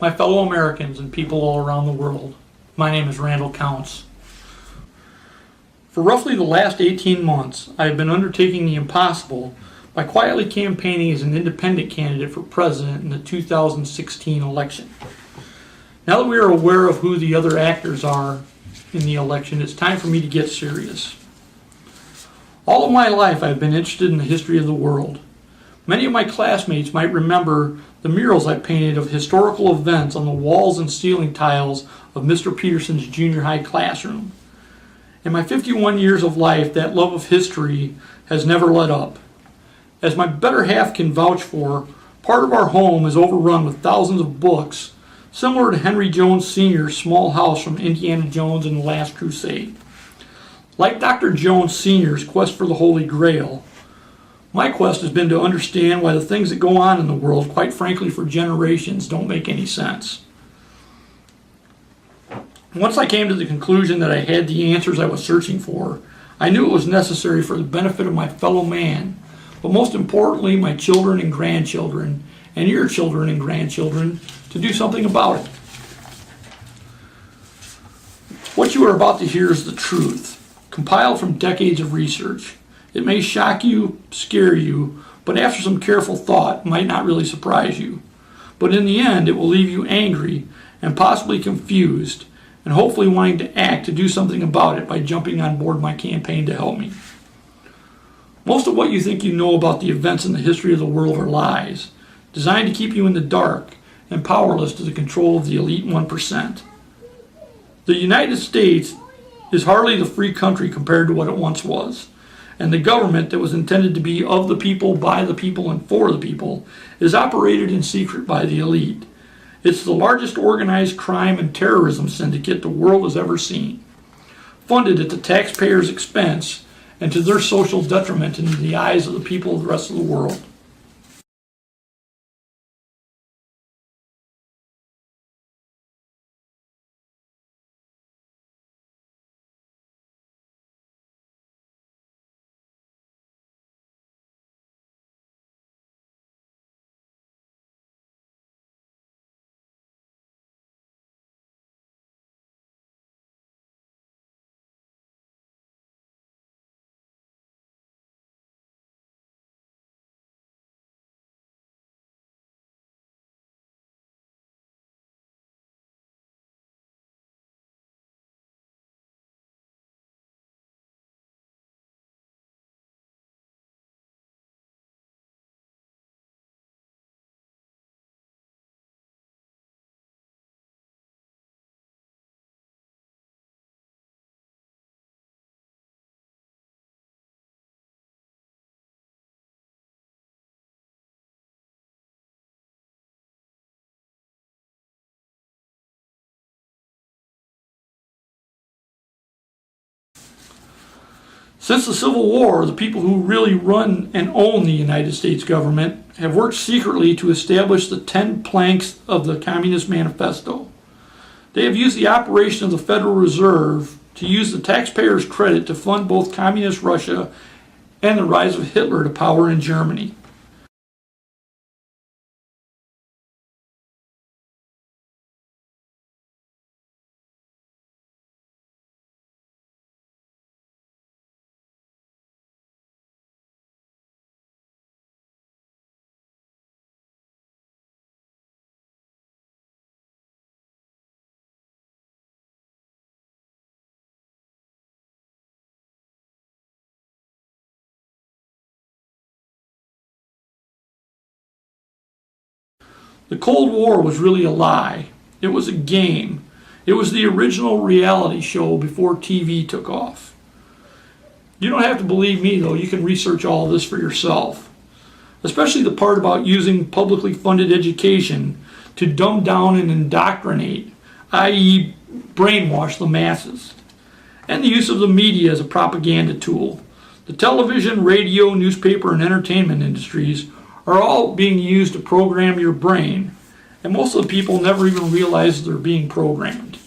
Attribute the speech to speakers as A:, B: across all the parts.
A: my fellow Americans and people all around the world. My name is Randall Counts. For roughly the last 18 months, I have been undertaking the impossible by quietly campaigning as an independent candidate for president in the 2016 election. Now that we are aware of who the other actors are in the election, it's time for me to get serious. All of my life, I've been interested in the history of the world. Many of my classmates might remember the murals I painted of historical events on the walls and ceiling tiles of Mr. Peterson's junior high classroom. In my 51 years of life, that love of history has never let up. As my better half can vouch for, part of our home is overrun with thousands of books, similar to Henry Jones Sr.'s small house from Indiana Jones and the Last Crusade. Like Dr. Jones Sr.'s quest for the Holy Grail, my quest has been to understand why the things that go on in the world, quite frankly for generations, don't make any sense. Once I came to the conclusion that I had the answers I was searching for, I knew it was necessary for the benefit of my fellow man, but most importantly, my children and grandchildren, and your children and grandchildren, to do something about it. What you are about to hear is the truth, compiled from decades of research. It may shock you, scare you, but after some careful thought, might not really surprise you. But in the end, it will leave you angry and possibly confused, and hopefully wanting to act to do something about it by jumping on board my campaign to help me. Most of what you think you know about the events in the history of the world are lies, designed to keep you in the dark and powerless to the control of the elite 1%. The United States is hardly the free country compared to what it once was, and the government that was intended to be of the people, by the people, and for the people is operated in secret by the elite. It's the largest organized crime and terrorism syndicate the world has ever seen, funded at the taxpayers' expense and to their social detriment in the eyes of the people of the rest of the world. Since the Civil War, the people who really run and own the United States government have worked secretly to establish the 10 planks of the Communist Manifesto. They have used the operation of the Federal Reserve to use the taxpayers' credit to fund both Communist Russia and the rise of Hitler to power in Germany. The Cold War was really a lie. It was a game. It was the original reality show before TV took off. You don't have to believe me, though. You can research all of this for yourself, especially the part about using publicly funded education to dumb down and indoctrinate, i.e. brainwash the masses, and the use of the media as a propaganda tool. The television, radio, newspaper, and entertainment industries are all being used to program your brain, and most of the people never even realize they're being programmed.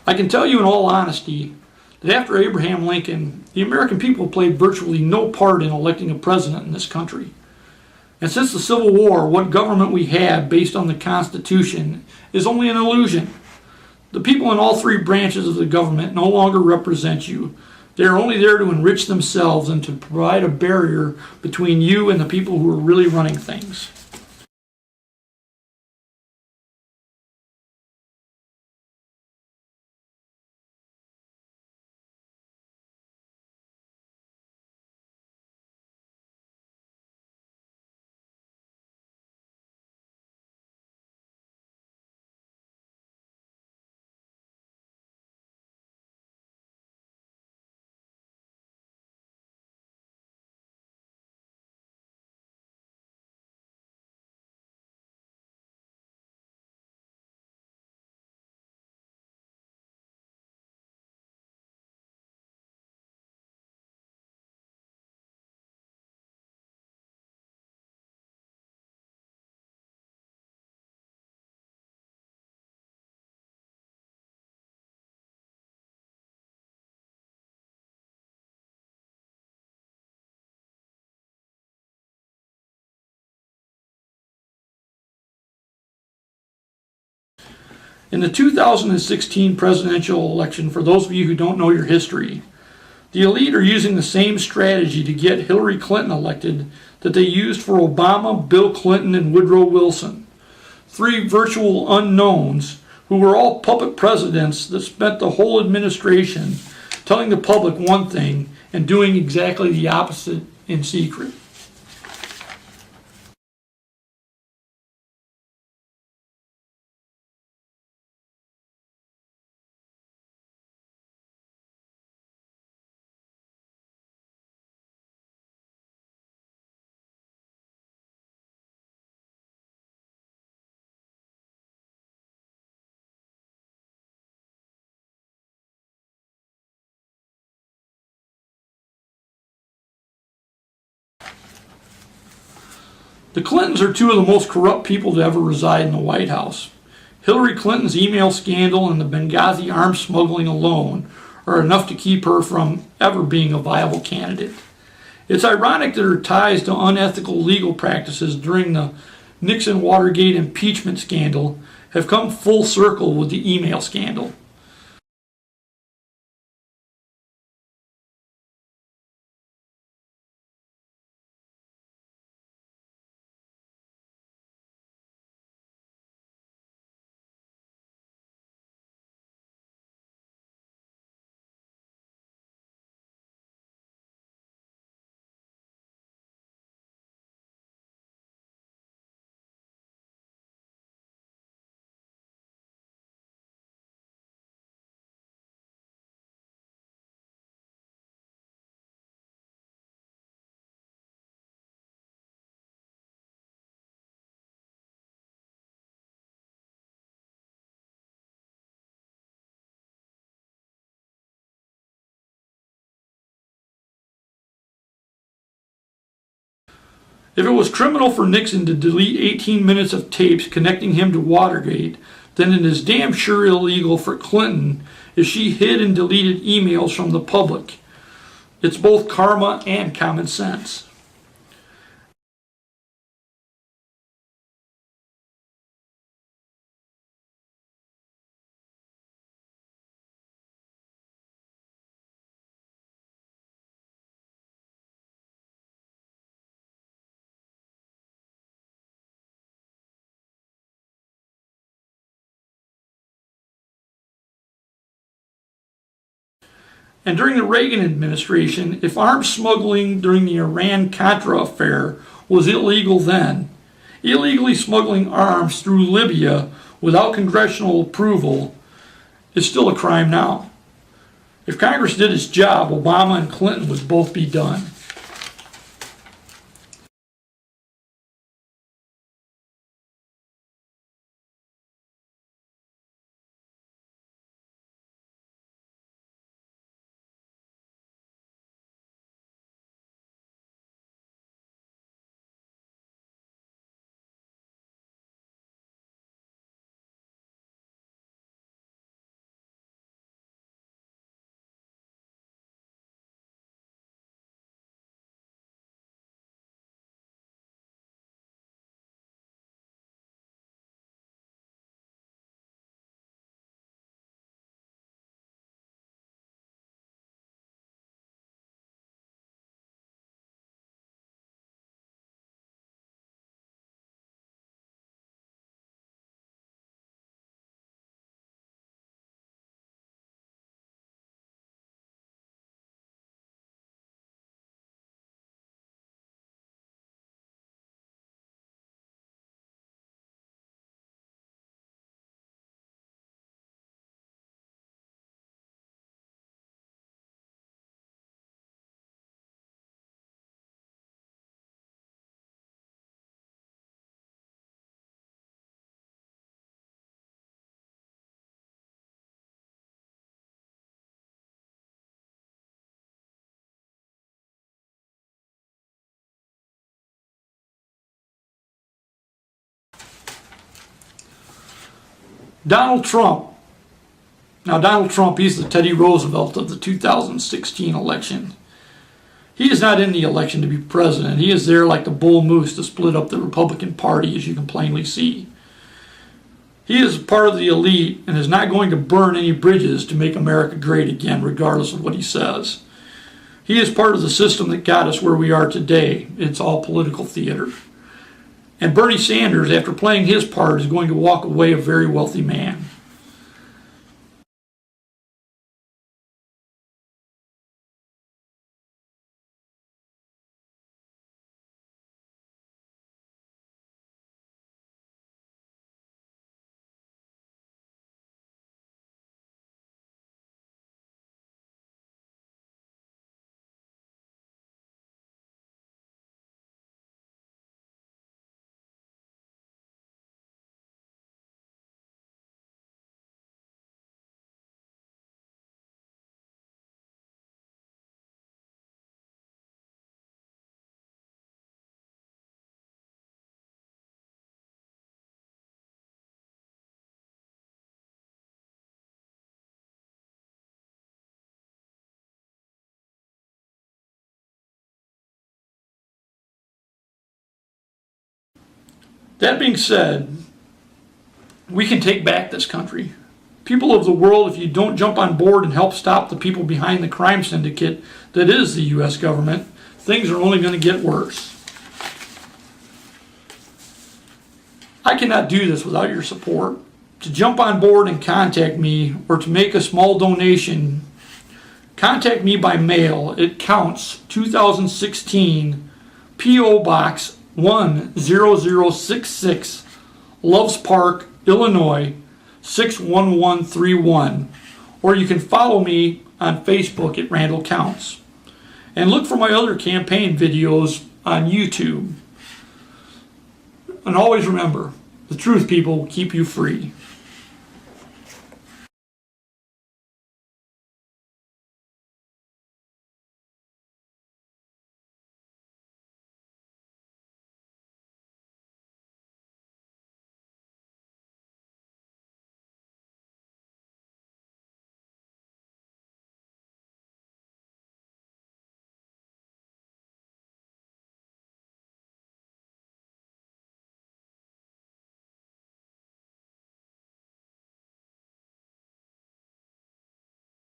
A: I can tell you in all honesty that after Abraham Lincoln, the American people played virtually no part in electing a president in this country. And since the Civil War, what government we had based on the Constitution is only an illusion. The people in all three branches of the government no longer represent you. They are only there to enrich themselves and to provide a barrier between you and the people who are really running things. In the 2016 presidential election, for those of you who don't know your history, the elite are using the same strategy to get Hillary Clinton elected that they used for Obama, Bill Clinton, and Woodrow Wilson. Three virtual unknowns who were all puppet presidents that spent the whole administration telling the public one thing and doing exactly the opposite in secret. The Clintons are two of the most corrupt people to ever reside in the White House. Hillary Clinton's email scandal and the Benghazi arms smuggling alone are enough to keep her from ever being a viable candidate. It's ironic that her ties to unethical legal practices during the Nixon Watergate impeachment scandal have come full circle with the email scandal. If it was criminal for Nixon to delete 18 minutes of tapes connecting him to Watergate, then it is damn sure illegal for Clinton if she hid and deleted emails from the public. It's both karma and common sense. And during the Reagan administration, if arms smuggling during the Iran-Contra affair was illegal then, illegally smuggling arms through Libya without congressional approval is still a crime now. If Congress did its job, Obama and Clinton would both be done. Donald Trump. Now, Donald Trump, he's the Teddy Roosevelt of the 2016 election. He is not in the election to be president. He is there like the bull moose to split up the Republican Party, as you can plainly see. He is part of the elite and is not going to burn any bridges to make America great again, regardless of what he says. He is part of the system that got us where we are today. It's all political theater. And Bernie Sanders, after playing his part, is going to walk away a very wealthy man. That being said, we can take back this country. People of the world, if you don't jump on board and help stop the people behind the crime syndicate that is the U.S. government, things are only going to get worse. I cannot do this without your support. To jump on board and contact me, or to make a small donation, contact me by mail. It counts 2016 P.O. Box 10066, Loves Park, Illinois 61131, or you can follow me on Facebook at Randall Counts, and look for my other campaign videos on YouTube. And always remember, the truth, people, will keep you free.